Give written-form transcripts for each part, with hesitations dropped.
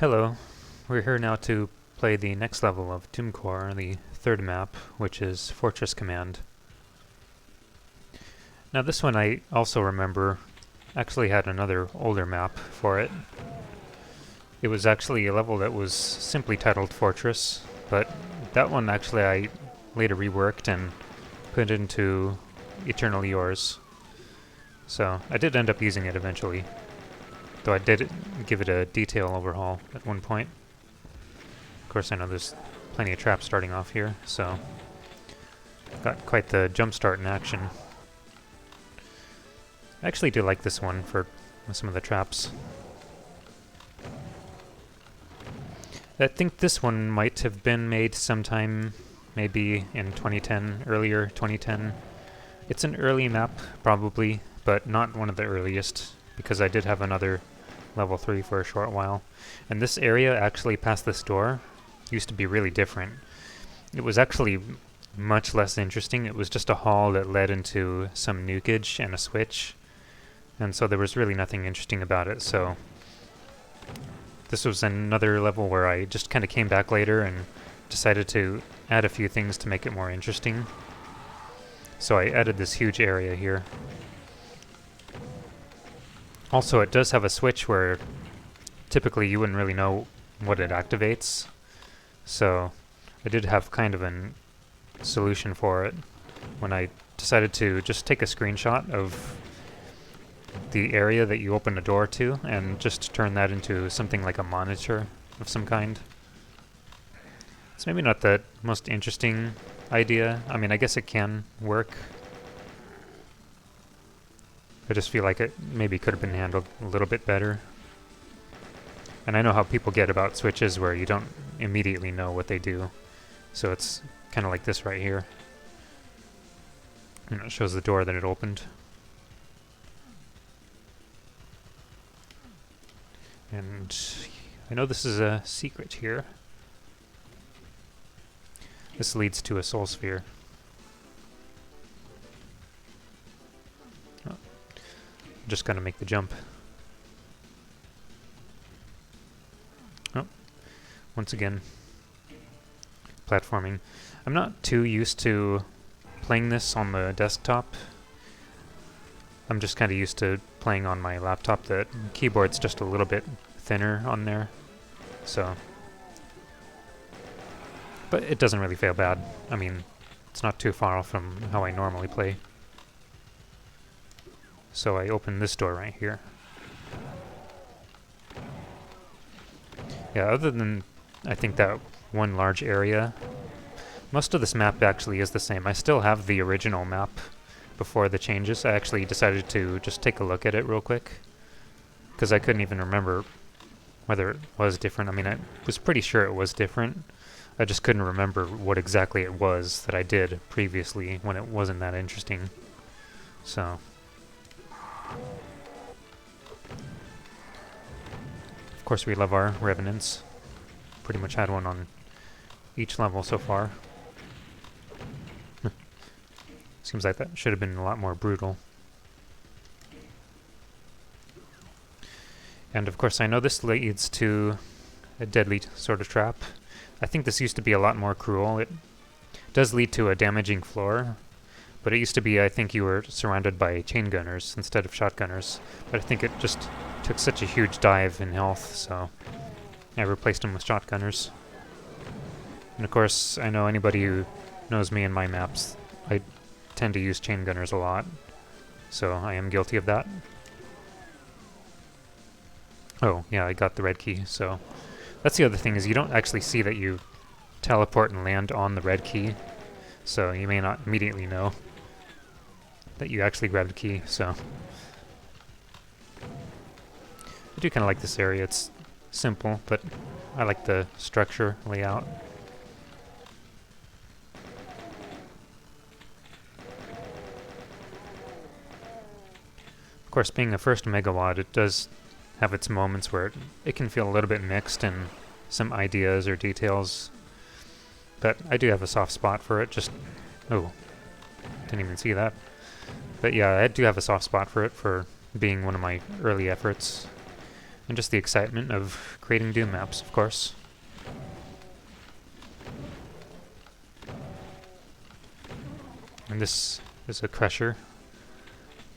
Hello, we're here now to play the next level of Tomb Core, the third map, which is Fortress Command. Now this one I also remember actually had another older map for it. It was actually a level that was simply titled Fortress, but that one actually I later reworked and put into Eternally Yours. So I did end up using it eventually, though I did give it a detail overhaul at one point. Of course I know there's plenty of traps starting off here, so got quite the jump start in action. I actually do like this one for some of the traps. I think this one might have been made sometime maybe in 2010, earlier 2010. It's an early map, probably, but not one of the earliest, because I did have another level 3 for a short while. And this area actually past this door used to be really different. It was actually much less interesting. It was just a hall that led into some nukage and a switch, and so there was really nothing interesting about it. So this was another level where I just kind of came back later and decided to add a few things to make it more interesting. So I added this huge area here. Also, it does have a switch where typically you wouldn't really know what it activates. So I did have kind of a solution for it when I decided to just take a screenshot of the area that you open a door to and just turn that into something like a monitor of some kind. It's maybe not the most interesting idea. I mean, I guess it can work. I just feel like it maybe could have been handled a little bit better. And I know how people get about switches where you don't immediately know what they do. So it's kind of like this right here. And it shows the door that it opened. And I know this is a secret here. This leads to a soul sphere. Oh. I'm just gonna make the jump. Oh, once again, platforming. I'm not too used to playing this on the desktop. I'm just kind of used to playing on my laptop. The keyboard's just a little bit thinner on there, so. But it doesn't really feel bad. I mean, it's not too far off from how I normally play. So I open this door right here. Yeah, other than, I think, that one large area, most of this map actually is the same. I still have the original map before the changes. I actually decided to just take a look at it real quick, because I couldn't even remember whether it was different. I mean, I was pretty sure it was different. I just couldn't remember what exactly it was that I did previously when it wasn't that interesting. So of course we love our revenants. Pretty much had one on each level so far. Seems like that should have been a lot more brutal. And of course I know this leads to a deadly sort of trap. I think this used to be a lot more cruel. It does lead to a damaging floor, but it used to be, I think, you were surrounded by chain gunners instead of shotgunners. But I think it just took such a huge dive in health, so I replaced them with shotgunners. And of course, I know anybody who knows me and my maps, I tend to use chain gunners a lot, so I am guilty of that. Oh, yeah, I got the red key, so that's the other thing, is you don't actually see that you teleport and land on the red key, so you may not immediately know that you actually grabbed a key, so. I do kind of like this area. It's simple, but I like the structure layout. Of course, being a first megawatt, it does have its moments where it can feel a little bit mixed in some ideas or details. But I do have a soft spot for it, just... Oh, didn't even see that. But yeah, I do have a soft spot for it, for being one of my early efforts. And just the excitement of creating Doom maps, of course. And this is a crusher.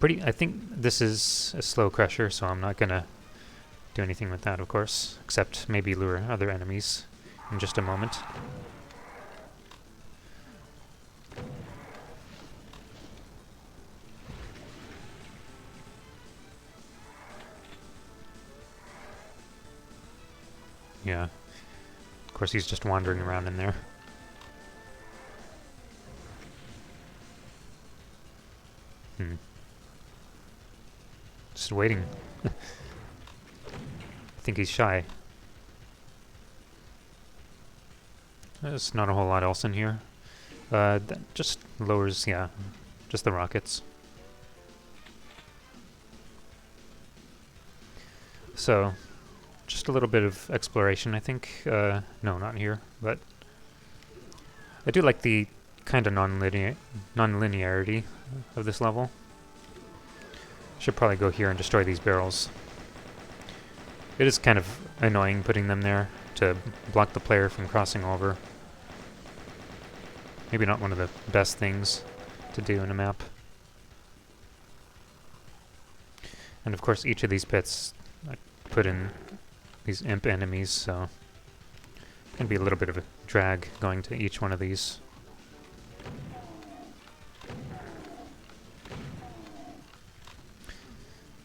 I think this is a slow crusher, so I'm not gonna do anything with that, of course, except maybe lure other enemies in just a moment. Yeah. Of course, he's just wandering around in there. Just waiting. I think he's shy. There's not a whole lot else in here. That just lowers, yeah, just the rockets. So, just a little bit of exploration, I think. No, not here, but I do like the kind of non-linearity of this level. Should probably go here and destroy these barrels. It is kind of annoying putting them there to block the player from crossing over. Maybe not one of the best things to do in a map. And of course each of these pits I put in these imp enemies, so it can be a little bit of a drag going to each one of these.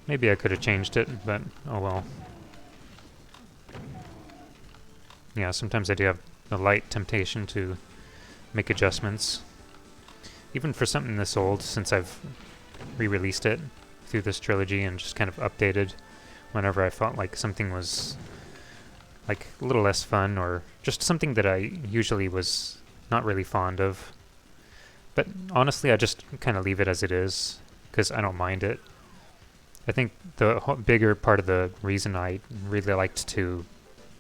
Maybe I could have changed it, but oh well. Yeah, sometimes I do have a light temptation to make adjustments. Even for something this old, since I've re-released it through this trilogy and just kind of updated whenever I felt like something was like a little less fun, or just something that I usually was not really fond of. But honestly, I just kind of leave it as it is, because I don't mind it. I think the bigger part of the reason I really liked to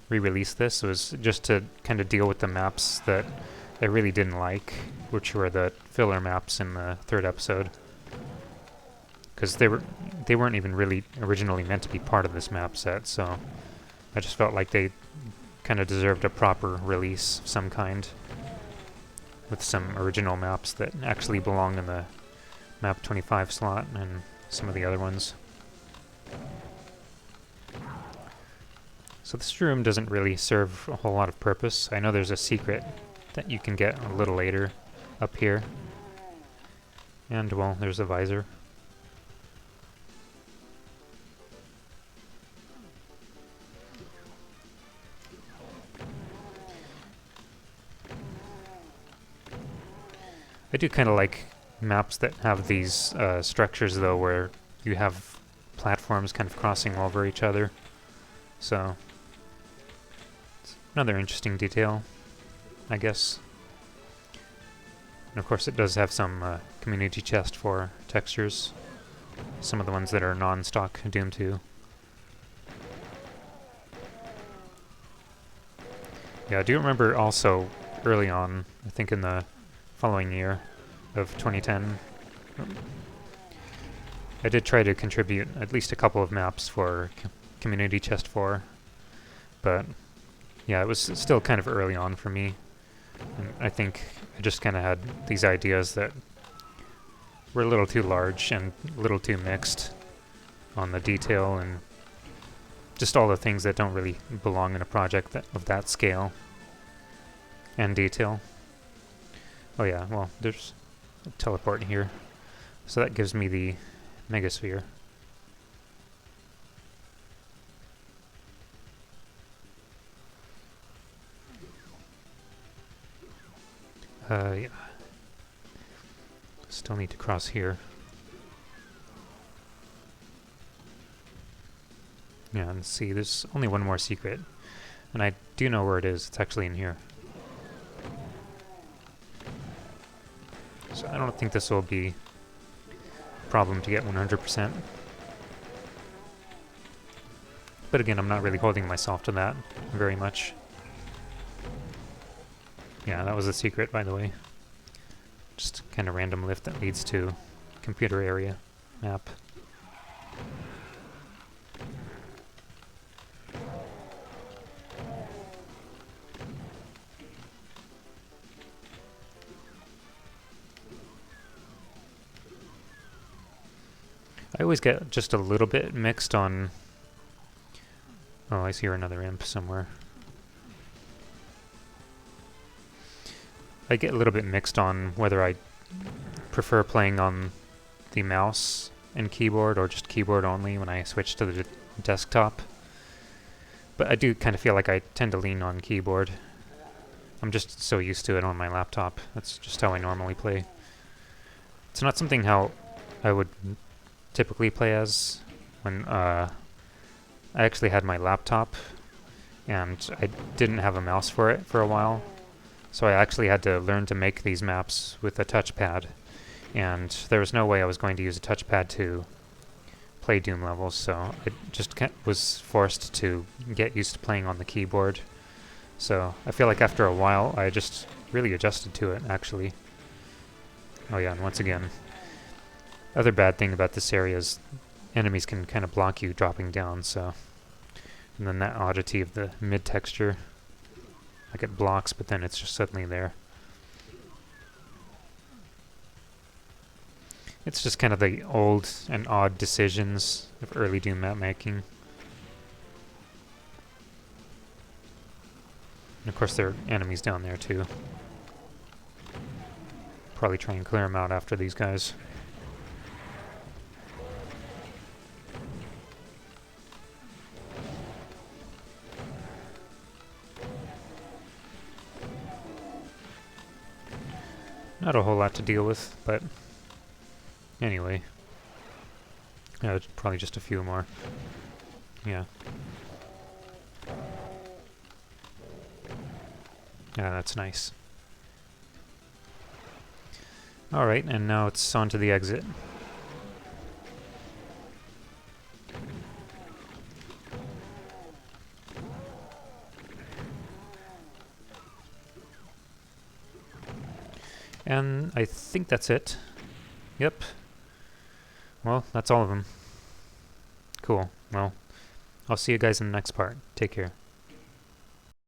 re-release this was just to kind of deal with the maps that I really didn't like, which were the filler maps in the third episode. Because they weren't even really originally meant to be part of this map set, so I just felt like they kind of deserved a proper release of some kind, with some original maps that actually belong in the MAP03 slot and some of the other ones. So this room doesn't really serve a whole lot of purpose. I know there's a secret that you can get a little later up here. And, well, there's a visor. I do kind of like maps that have these structures, though, where you have platforms kind of crossing over each other. So, it's another interesting detail, I guess. And of course it does have some community chest for textures. Some of the ones that are non-stock Doom 2. Yeah, I do remember also early on, I think in the following year of 2010, I did try to contribute at least a couple of maps for Community Chest 4, but yeah, it was still kind of early on for me, and I think I just kind of had these ideas that were a little too large and a little too mixed on the detail and just all the things that don't really belong in a project of that scale and detail. Oh yeah, well, there's a teleport here, so that gives me the Megasphere. Yeah. Still need to cross here. Yeah, and see, there's only one more secret. And I do know where it is. It's actually in here. So I don't think this will be a problem to get 100%. But again, I'm not really holding myself to that very much. Yeah, that was a secret, by the way. Just kind of random lift that leads to computer area map. I always get just a little bit mixed on... Oh, I see another imp somewhere. I get a little bit mixed on whether I prefer playing on the mouse and keyboard or just keyboard only when I switch to the desktop. But I do kind of feel like I tend to lean on keyboard. I'm just so used to it on my laptop. That's just how I normally play. It's not something how I would typically play as when I actually had my laptop and I didn't have a mouse for it for a while. So I actually had to learn to make these maps with a touchpad. And there was no way I was going to use a touchpad to play Doom levels, so I just was forced to get used to playing on the keyboard. So I feel like after a while I just really adjusted to it, actually. Oh yeah, and once again, other bad thing about this area is enemies can kind of block you dropping down, so... And then that oddity of the mid-texture. Like it blocks, but then it's just suddenly there. It's just kind of the old and odd decisions of early Doom map making. And of course there are enemies down there too. Probably try and clear them out after these guys. Not a whole lot to deal with, but anyway. Yeah, it's probably just a few more. Yeah. Yeah, that's nice. Alright, and now it's on to the exit. And I think that's it. Yep. Well, that's all of them. Cool. Well, I'll see you guys in the next part. Take care.